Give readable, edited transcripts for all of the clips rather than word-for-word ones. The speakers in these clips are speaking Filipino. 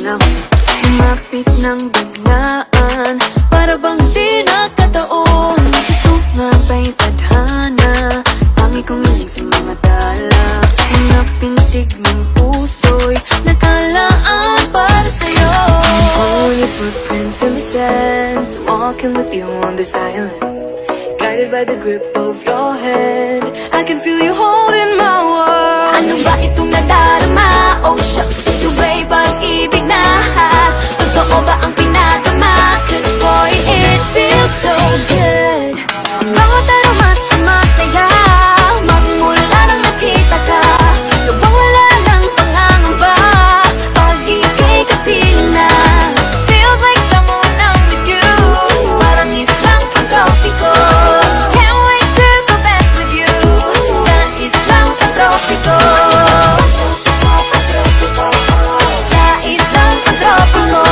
lang. Lumapit ng biglaan, para bang di nakataon. Ito nga ba'y tadhana, tangi kong hiling sa mga tala. Mga pintig ng puso'y nakalaan para sa'yo. Following your footprints in the sand, walking with you on this island, guided by the grip of your hand. I can feel you holding my world. Ano ba itong nadarama? Oh shucks, ito ba'y pag-ibig na? Totoo ba ang pinadama? Cause boy, it feels so good. Bawat aroma sumasaya, magmula nang nakita ka. Lubang wala ng pangangamba, pag ika'y kapiling na. Feels like someone I'm with you, parang islang pantropiko. Can't wait to go back with you, sa islang pantropiko. Sa islang pantropiko.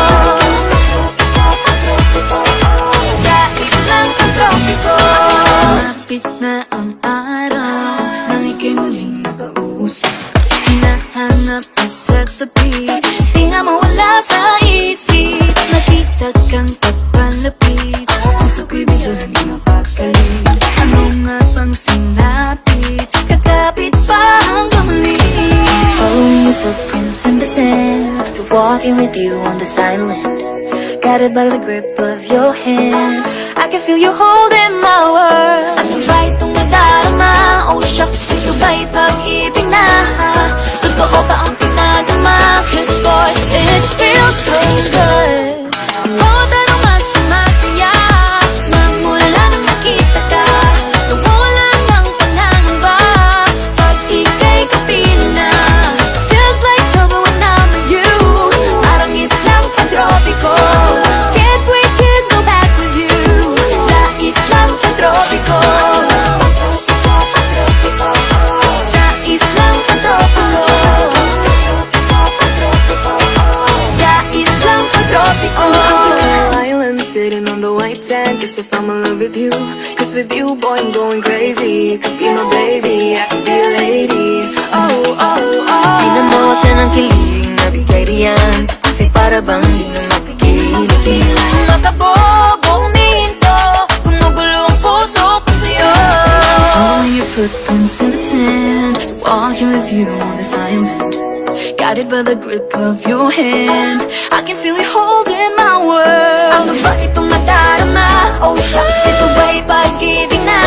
Sa islang pantropiko. Sumapit na ang araw, nang ika'y muling nakausap. Hinahanap ka sa tabi, di na mawala sa isip. Nakita kang pagpalapit, puso ko'y biglang di mapakalit. Ano nga bang sinapit, kakapit pa hanggang muli. Following your footprints in the sand, to walking with you on this island, guided by the grip of your hand. I can feel you holding my world. Ano ba itong nadarama? Oh shucks, ito ba'y pag-ibig na? Totoo ba ang pinadama? Cause boy, it feels so good. Bawat aroma sumasaya, magmula nang nakita ka. Nawawala ng pangangamba, pag ika'y kapiling na. Feels like summer when I'm with you, parang islang pantropiko. Can't wait to go back with you, sa islang pantropiko. Sa islang pantropiko. Sa islang pantropiko. Island sitting on the white sand, guess if I'm in love with you, cause with you boy I'm going crazy. You could be my baby, I could be a lady. Oh, oh, oh. Di na mo siya ng kilig, nabigay riyan, kasi para bang di na mapigil. Makabobo, humihinto, gumugulo ang puso ko sa'yo. Following your footprints in the sand, walking with you on this island, guided by the grip of your hand. I can feel you holding my world. Ano ba itong nadarama? Oh shucks, ito ba'y pag-ibig na?